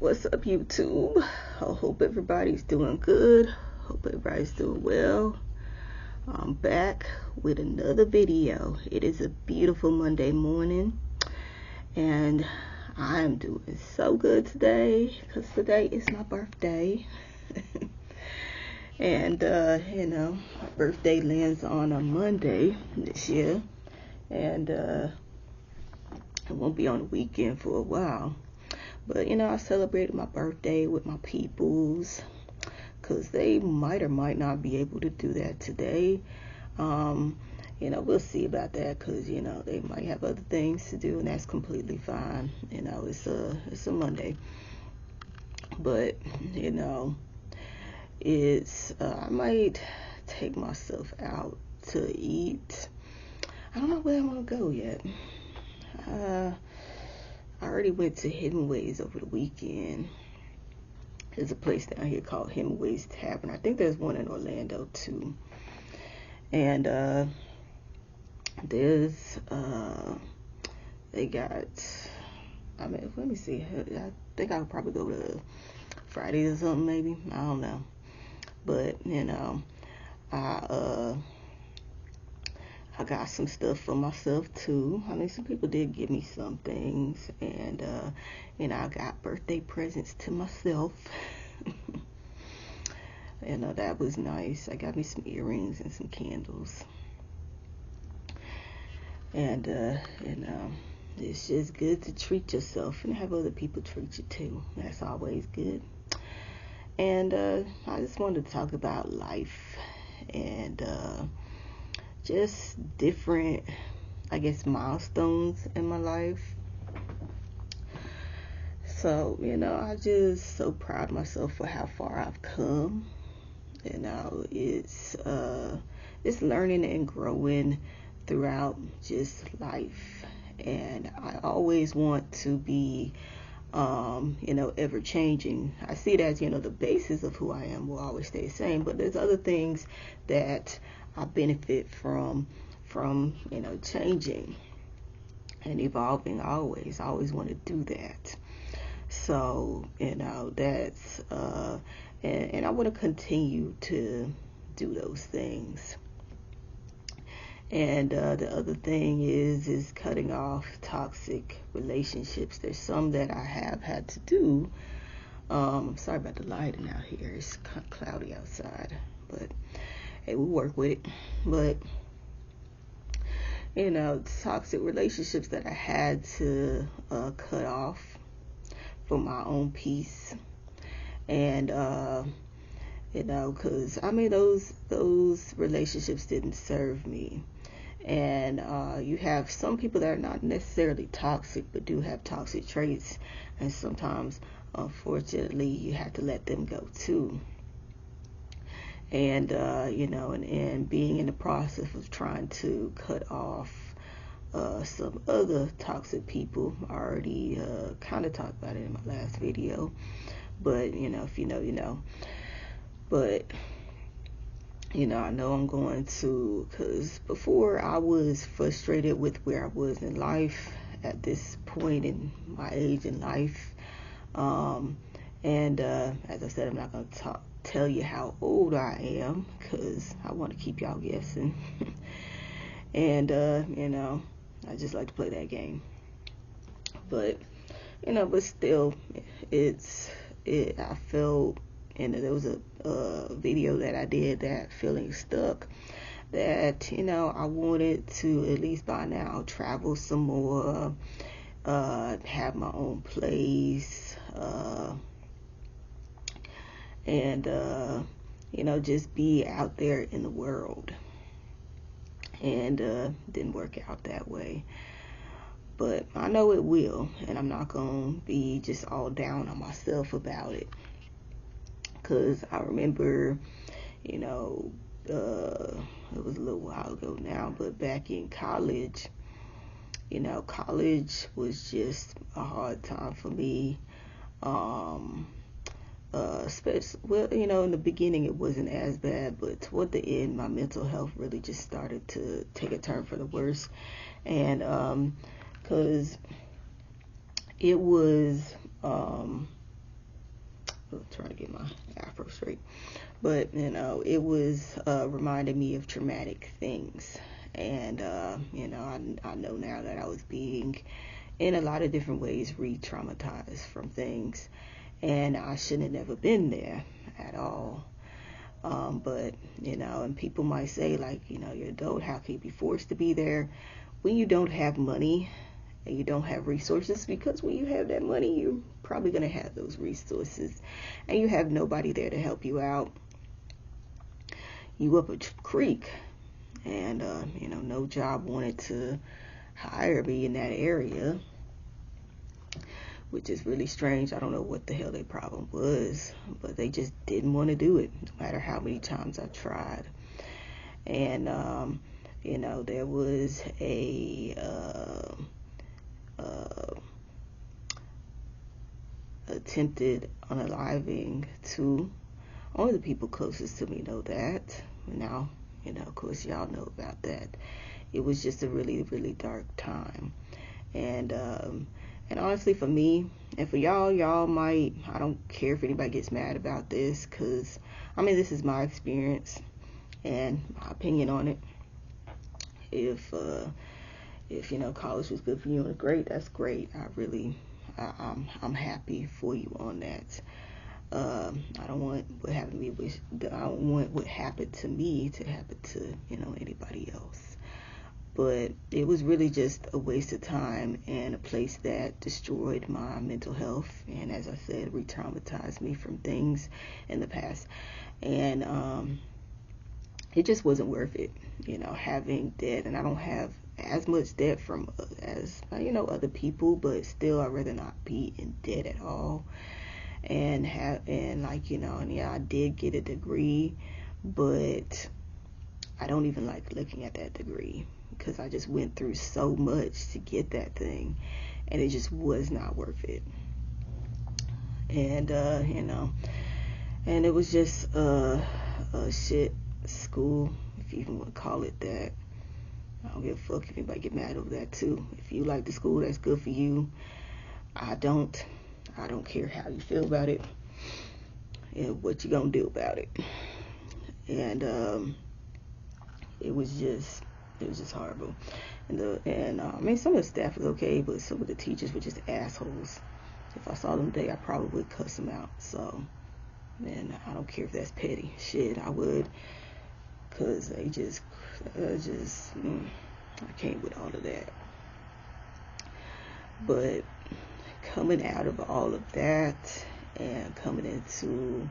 What's up, YouTube? I hope everybody's doing good. Hope everybody's doing well. I'm back with another video. It is a beautiful Monday morning, and I am doing so good today because today is my birthday. And my birthday lands on a Monday this year, and it won't be on the weekend for a while. But, I celebrated my birthday with my peoples because they might or might not be able to do that today. We'll see about that because, they might have other things to do, and that's completely fine. It's a Monday. But, I might take myself out to eat. I don't know where I want to go yet. I already went to Hemingway's over the weekend. There's a place down here called Hemingway's Tavern. I think there's one in Orlando too. And they got, let me see. I think I could probably go to Fridays or something maybe. I don't know. But, I got some stuff for myself too. Some people did give me some things, and I got birthday presents to myself. That was nice. I got me some earrings and some candles, and it's just good to treat yourself and have other people treat you too. That's always good. And I just wanted to talk about life and just different, milestones in my life. So, I just so proud of myself for how far I've come. It's learning and growing throughout just life. And I always want to be, ever changing. I see it as, the basis of who I am will always stay the same, but there's other things that I benefit from changing and evolving. I always want to do that. So, that's, and I want to continue to do those things. And the other thing is cutting off toxic relationships. There's some that I have had to do. I'm sorry about the lighting out here. It's kind of cloudy outside, but hey, we'll work with it. But toxic relationships that I had to cut off for my own peace. And because those relationships didn't serve me. And you have some people that are not necessarily toxic but do have toxic traits, and sometimes unfortunately you have to let them go too. And and being in the process of trying to cut off some other toxic people. I already kind of talked about it in my last video, but if you know, you know. But I know I'm going to, because before I was frustrated with where I was in life at this point in my age in life. And as I said, I'm not going to tell you how old I am because I want to keep y'all guessing. And, I just like to play that game. But, but still, I felt, and there was a video that I did that feeling stuck, that, I wanted to, at least by now, travel some more, have my own place, and, just be out there in the world. And didn't work out that way. But I know it will, and I'm not going to be just all down on myself about it. Because I remember, it was a little while ago now, but back in college, college was just a hard time for me. Especially, in the beginning it wasn't as bad, but toward the end my mental health really just started to take a turn for the worse. And because it was trying to get my afro straight. But, it was reminding me of traumatic things. And, I know now that I was being, in a lot of different ways, re-traumatized from things. And I shouldn't have never been there at all. But, and people might say, like, you're an adult, how can you be forced to be there when you don't have money and you don't have resources? Because when you have that money, you're probably going to have those resources and you have nobody there to help you out. You up a creek, and, no job wanted to hire me in that area, which is really strange. I don't know what the hell their problem was, but they just didn't want to do it, no matter how many times I tried. And, there was a attempted unaliving too. Only the people closest to me know that. Now, of course, y'all know about that. It was just a really, really dark time. And honestly, for me and for y'all might, I don't care if anybody gets mad about this, because, this is my experience and my opinion on it. If college was good for you and great, that's great. I'm happy for you on that. I don't want what happened to me. I don't want what happened to me to happen to anybody else. But it was really just a waste of time and a place that destroyed my mental health, and as I said, re-traumatized me from things in the past. And it just wasn't worth it, having debt. And I don't have as much debt as other people, but still I'd rather not be in debt at all. And I did get a degree, but I don't even like looking at that degree, because I just went through so much to get that thing, and it just was not worth it. And and it was just a shit school, if you even want to call it that. I don't give a fuck if anybody get mad over that too. If you like the school, that's good for you. I don't care how you feel about it and what you gonna do about it. And it was just horrible. And some of the staff was okay, but some of the teachers were just assholes. If I saw them today, I probably would cuss them out. So, man, I don't care if that's petty. Shit, I would, because they just I can't with all of that. But coming out of all of that and coming into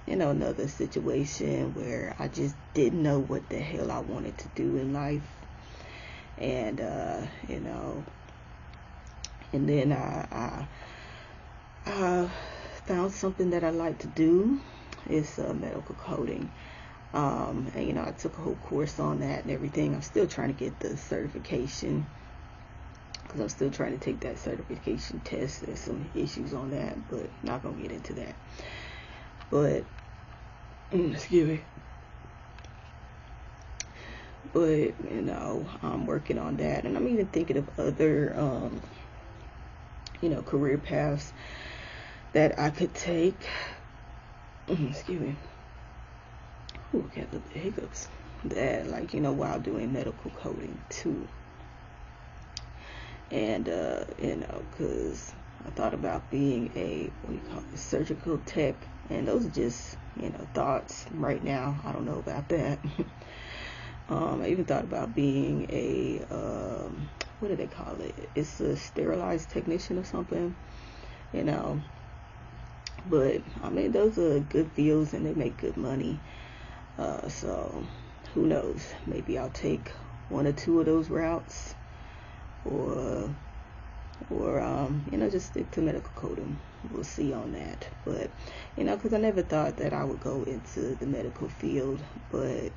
another situation where I just didn't know what the hell I wanted to do in life, and and then I found something that I like to do. It's medical coding. And I took a whole course on that and everything. I'm still trying to get the certification, because I'm still trying to take that certification test. There's some issues on that, but not gonna get into that. But excuse me. But I'm working on that, and I'm even thinking of other career paths that I could take. Excuse me. Ooh, I got the hiccups. That, while doing medical coding too. And because I thought about being a surgical tech, and those are just thoughts right now. I don't know about that. I even thought about being a what do they call it? It's a sterilized technician or something, But those are good fields and they make good money. So who knows? Maybe I'll take one or two of those routes, or just stick to medical coding. We'll see on that. But because I never thought that I would go into the medical field, but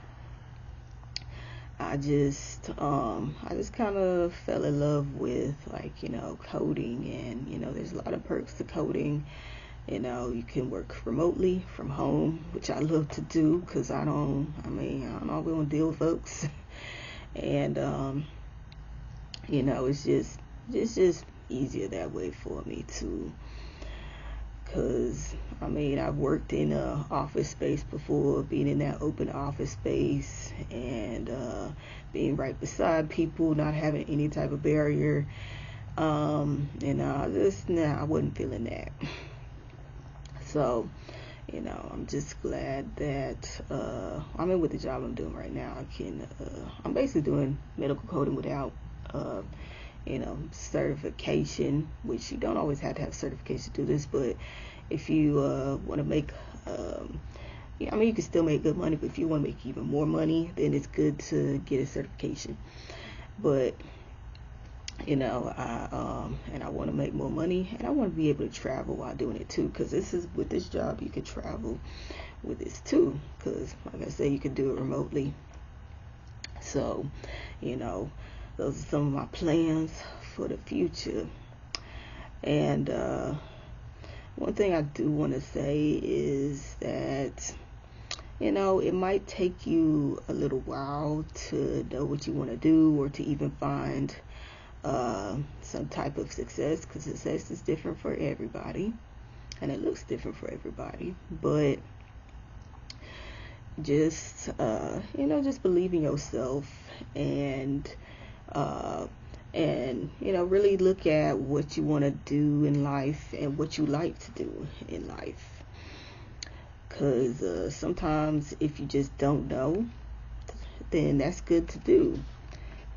I just kind of fell in love with coding, and there's a lot of perks to coding. You can work remotely from home, which I love to do, because I don't always want to deal with folks. And it's just easier that way for me to Cause I mean, I've worked in a office space before, being in that open office space, and being right beside people, not having any type of barrier. And I wasn't feeling that. So, I'm just glad that I'm in with the job I'm doing right now. I'm basically doing medical coding without certification, which you don't always have to have certification to do this, but if you want to make you can still make good money, but if you want to make even more money, then it's good to get a certification. But and I want to make more money, and I want to be able to travel while doing it too, because with this job you could travel with this too, because like I said, you could do it remotely. So those are some of my plans for the future. And one thing I do want to say is that it might take you a little while to know what you want to do, or to even find some type of success, because success is different for everybody and it looks different for everybody. But just just believe in yourself, and really look at what you want to do in life and what you like to do in life. Because sometimes if you just don't know, then that's good to do.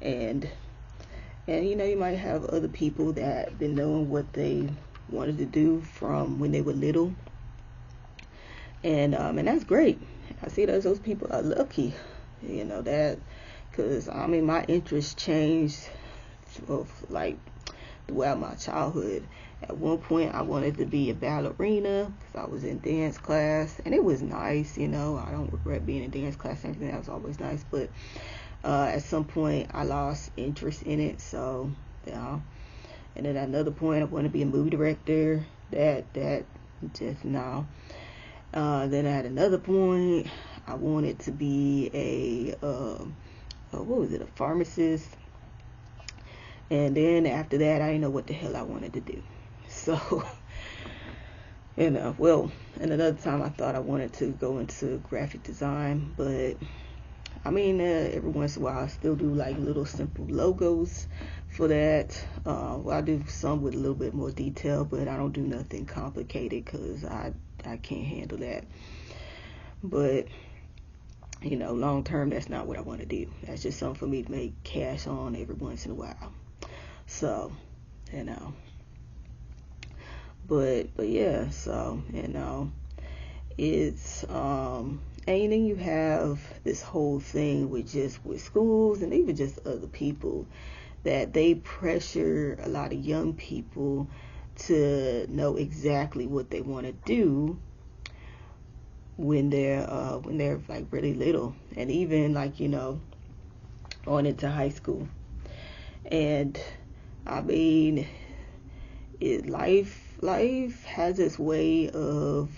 And you might have other people that been knowing what they wanted to do from when they were little, and that's great. I see those people are lucky, that, because my interests changed like throughout my childhood. At one point, I wanted to be a ballerina because I was in dance class, and it was nice. I don't regret being in dance class. Everything that was always nice, but at some point I lost interest in it. So and then at another point I wanted to be a movie director. That just no. Then at another point I wanted to be a pharmacist. And then after that I didn't know what the hell I wanted to do. So and another time I thought I wanted to go into graphic design, but every once in a while I still do like little simple logos for that. I do some with a little bit more detail, but I don't do nothing complicated because I can't handle that. But long term, that's not what I want to do. That's just something for me to make cash on every once in a while. So but yeah, so it's and then you have this whole thing with schools and even just other people, that they pressure a lot of young people to know exactly what they want to do when they're like really little, and even like on into high school. And life has its way of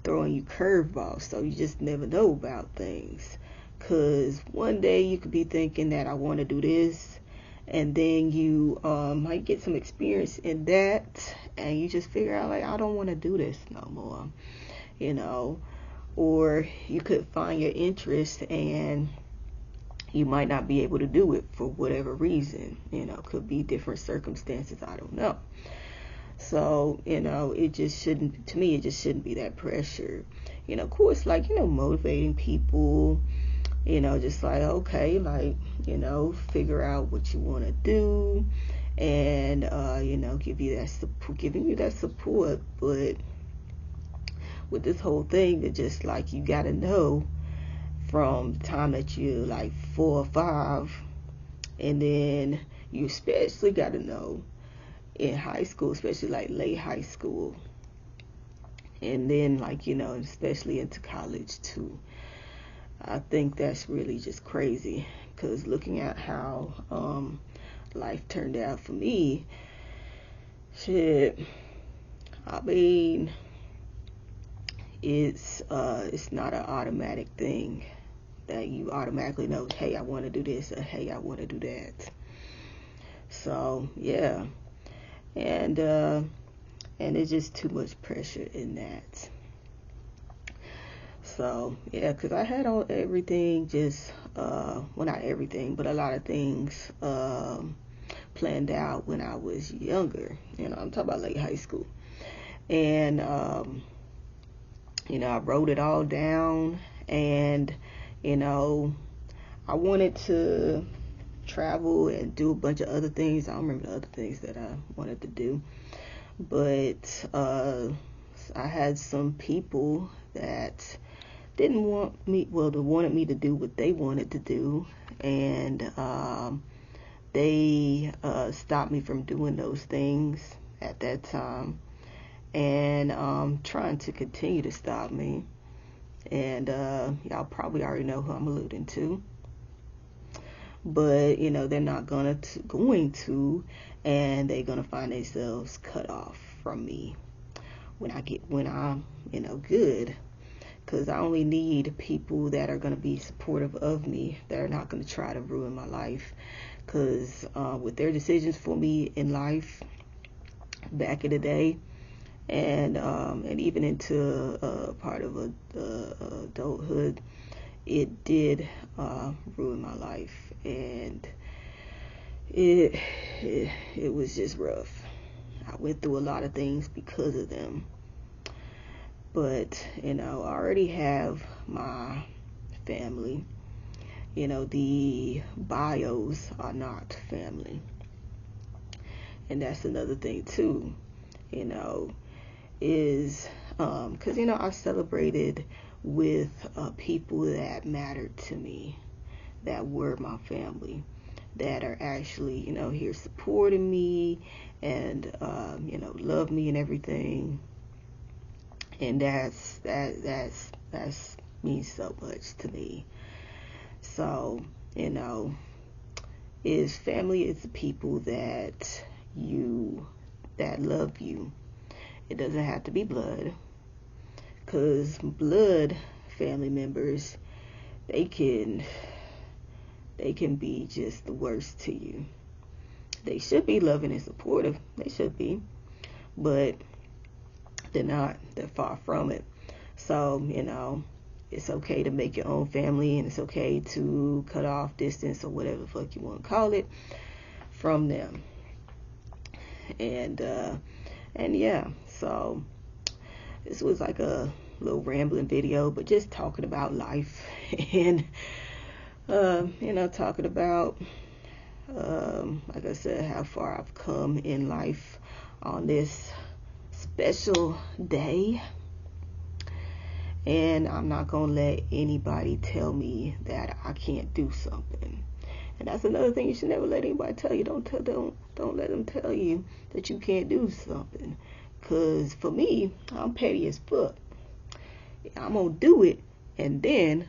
throwing you curveballs, so you just never know about things. Because one day you could be thinking that I want to do this, and then you might get some experience in that, and you just figure out like, I don't want to do this no more, or you could find your interest and you might not be able to do it for whatever reason. Could be different circumstances, I don't know. So it just shouldn't be that pressure. Of course, like motivating people, just like, okay, like figure out what you want to do, and giving you that support. But with this whole thing, that just like, you gotta know from the time that you're like 4 or 5, and then you especially gotta know in high school, especially like late high school, and then like especially into college too. I think that's really just crazy, because looking at how life turned out for me, shit, it's not an automatic thing that you automatically know, hey, I want to do this, or hey, I want to do that. So yeah. And and it's just too much pressure in that. So yeah, because I had all everything just well, not everything, but a lot of things planned out when I was younger. I'm talking about late high school. And I wrote it all down, and I wanted to travel and do a bunch of other things. I don't remember the other things that I wanted to do, but I had some people that didn't want me, well, they wanted me to do what they wanted to do, and they stopped me from doing those things at that time, and trying to continue to stop me. And y'all probably already know who I'm alluding to, but they're not going to, and they're gonna find themselves cut off from me when I'm good. Because I only need people that are going to be supportive of me, that are not going to try to ruin my life. Because with their decisions for me in life back in the day, and even into part of adulthood, it did ruin my life, and it was just rough. I went through a lot of things because of them. But, I already have my family. The bios are not family. And that's another thing, too, is because, I celebrated with people that mattered to me, that were my family, that are actually, here supporting me and, love me and everything. And that's means so much to me. So, is family is the people that love you. It doesn't have to be blood, because blood family members, they can be just the worst to you. They should be loving and supportive. They should be, but they're not. They're far from it. So, it's okay to make your own family, and it's okay to cut off, distance, or whatever the fuck you want to call it, from them. And yeah, so this was like a little rambling video, but just talking about life, and talking about like I said, how far I've come in life on this special day. And I'm not gonna let anybody tell me that I can't do something. And that's another thing you should never let anybody tell you. Don't let them tell you that you can't do something. Cause for me, I'm petty as fuck. I'm gonna do it, and then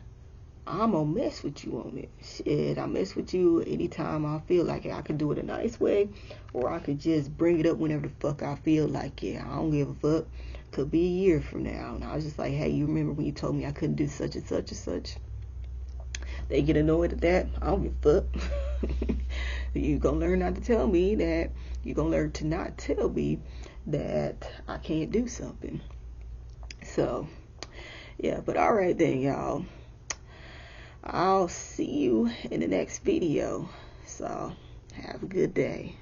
I'm gonna mess with you on it. Shit, I mess with you anytime I feel like it. I could do it a nice way, or I could just bring it up whenever the fuck I feel like it. I don't give a fuck. Could be a year from now, and I was just like, hey, you remember when you told me I couldn't do such and such and such? They get annoyed at that. I don't give a fuck. You gonna learn not to tell me that. You gonna learn to not tell me that I can't do something. So, yeah, but alright then, y'all. I'll see you in the next video. So, have a good day.